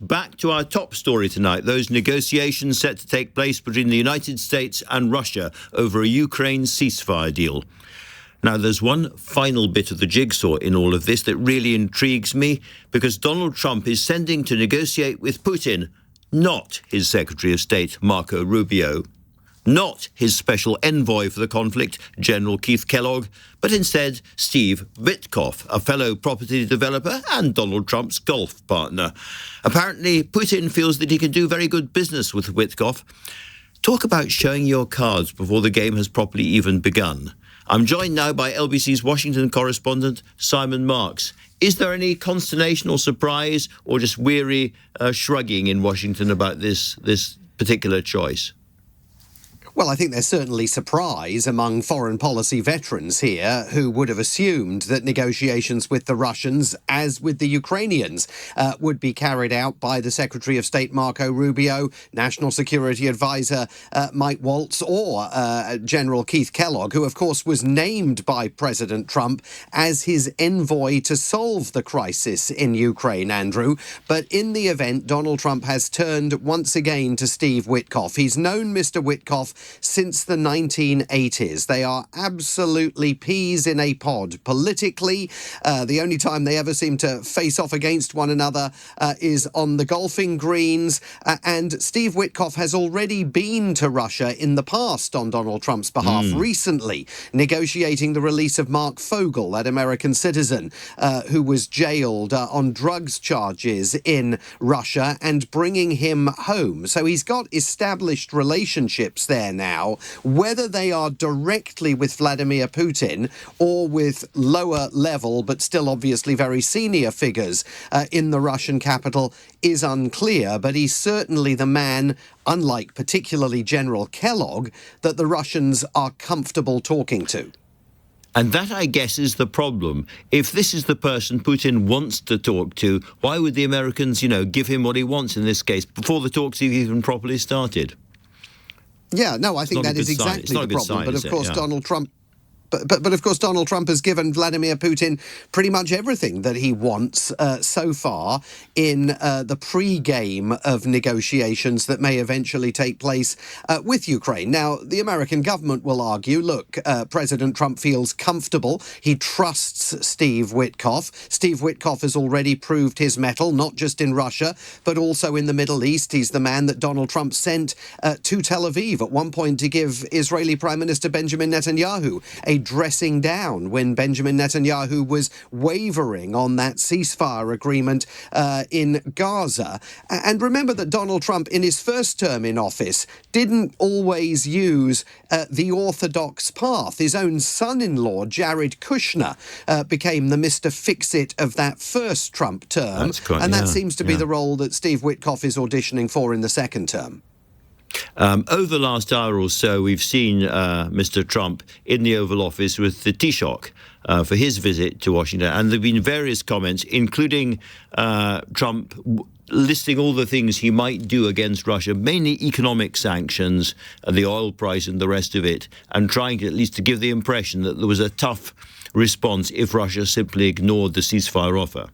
Back to our top story tonight, those negotiations set to take place between the United States and Russia over a Ukraine ceasefire deal. Now, there's one final bit of the jigsaw in all of this that really intrigues me, because Donald Trump is sending to negotiate with Putin not his Secretary of State, Marco Rubio, not his special envoy for the conflict, General Keith Kellogg, but instead Steve Witkoff, a fellow property developer and Donald Trump's golf partner. Apparently, Putin feels that he can do very good business with Witkoff. Talk about showing your cards before the game has properly even begun. I'm joined now by LBC's Washington correspondent, Simon Marks. Is there any consternation or surprise or just weary shrugging in Washington about this particular choice? Well, I think there's certainly surprise among foreign policy veterans here who would have assumed that negotiations with the Russians, as with the Ukrainians, would be carried out by the Secretary of State Marco Rubio, National Security Advisor Mike Waltz, or General Keith Kellogg, who, of course, was named by President Trump as his envoy to solve the crisis in Ukraine, Andrew. But in the event, Donald Trump has turned once again to Steve Witkoff. He's known Mr. Witkoff since the 1980s. They are absolutely peas in a pod. Politically, the only time they ever seem to face off against one another is on the golfing greens. And Steve Witkoff has already been to Russia in the past on Donald Trump's behalf, recently negotiating the release of Mark Fogel, that American citizen who was jailed on drugs charges in Russia, and bringing him home. So he's got established relationships there now, whether they are directly with Vladimir Putin or with lower level but still obviously very senior figures in the Russian capital is unclear. But he's certainly the man, unlike particularly General Kellogg, that the Russians are comfortable talking to. And that, I guess, is the problem. If this is the person Putin wants to talk to, why would the Americans, give him what he wants in this case before the talks have even properly started? Yeah, no, I think that is exactly the problem. But of course, Donald Trump. But of course, Donald Trump has given Vladimir Putin pretty much everything that he wants so far in the pre-game of negotiations that may eventually take place with Ukraine. Now, the American government will argue, look, President Trump feels comfortable. He trusts Steve Witkoff. Steve Witkoff has already proved his mettle, not just in Russia, but also in the Middle East. He's the man that Donald Trump sent to Tel Aviv at one point to give Israeli Prime Minister Benjamin Netanyahu a dressing down when Benjamin Netanyahu was wavering on that ceasefire agreement in Gaza. And remember that Donald Trump, in his first term in office, didn't always use the orthodox path. His own son-in-law, Jared Kushner, became the Mr. Fix-It of that first Trump term. And that seems to be the role that Steve Witkoff is auditioning for in the second term. Over the last hour or so, we've seen Mr. Trump in the Oval Office with the Taoiseach for his visit to Washington. And there have been various comments, including Trump listing all the things he might do against Russia, mainly economic sanctions, the oil price and the rest of it, and trying to, at least to give the impression that there was a tough response if Russia simply ignored the ceasefire offer.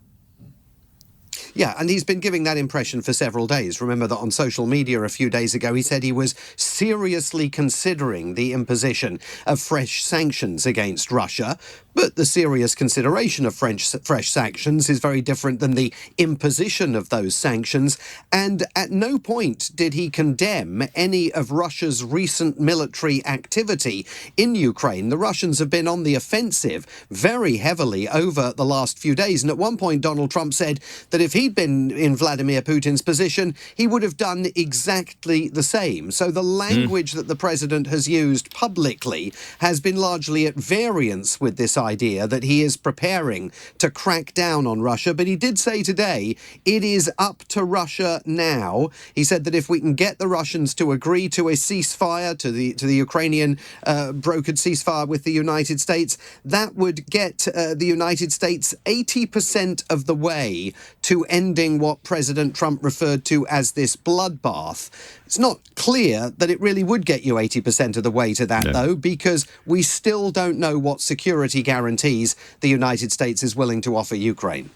Yeah, and he's been giving that impression for several days. Remember that on social media a few days ago, he said he was seriously considering the imposition of fresh sanctions against Russia. But the serious consideration of fresh sanctions is very different than the imposition of those sanctions. And at no point did he condemn any of Russia's recent military activity in Ukraine. The Russians have been on the offensive very heavily over the last few days. And at one point, Donald Trump said that if he'd been in Vladimir Putin's position, he would have done exactly the same. So the language that the president has used publicly has been largely at variance with this idea that he is preparing to crack down on Russia. But he did say today it is up to Russia now. He said that if we can get the Russians to agree to a ceasefire, to the Ukrainian brokered ceasefire with the United States, that would get the United States 80% of the way to ending what President Trump referred to as this bloodbath. It's not clear that it really would get you 80% of the way to that, though, because we still don't know what security guarantees the United States is willing to offer Ukraine.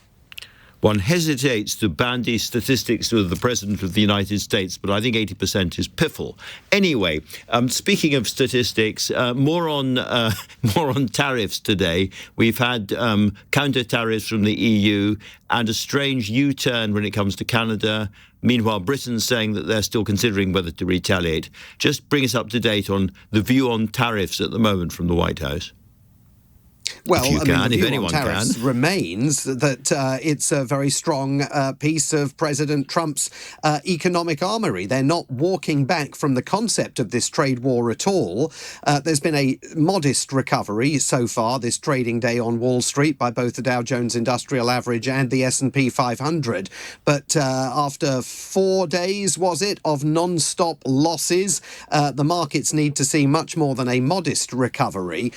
One hesitates to bandy statistics with the President of the United States, but I think 80% is piffle. Anyway, speaking of statistics, more on tariffs today. We've had counter tariffs from the EU and a strange U-turn when it comes to Canada. Meanwhile, Britain's saying that they're still considering whether to retaliate. Just bring us up to date on the view on tariffs at the moment from the White House. Well, the view on tariffs remains that it's a very strong piece of President Trump's economic armory. They're not walking back from the concept of this trade war at all. There's been a modest recovery so far this trading day on Wall Street by both the Dow Jones Industrial Average and the S&P 500. But after 4 days, was it, of non-stop losses, the markets need to see much more than a modest recovery.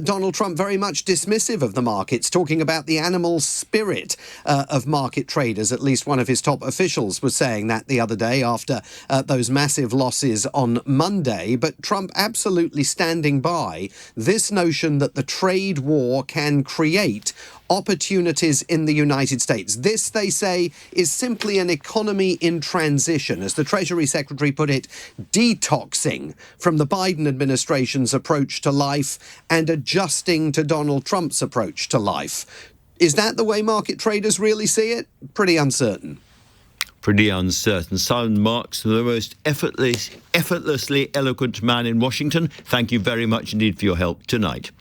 Donald Trump very much dismissive of the markets, talking about the animal spirit of market traders. At least one of his top officials was saying that the other day after those massive losses on Monday. But Trump absolutely standing by this notion that the trade war can create opportunities in the United States. This, they say, is simply an economy in transition, as the Treasury Secretary put it, detoxing from the Biden administration's approach to life and adjusting to Donald Trump's approach to life. Is that the way market traders really see it? Pretty uncertain. Pretty uncertain. Simon Marks, the most effortlessly eloquent man in Washington. Thank you very much indeed for your help tonight.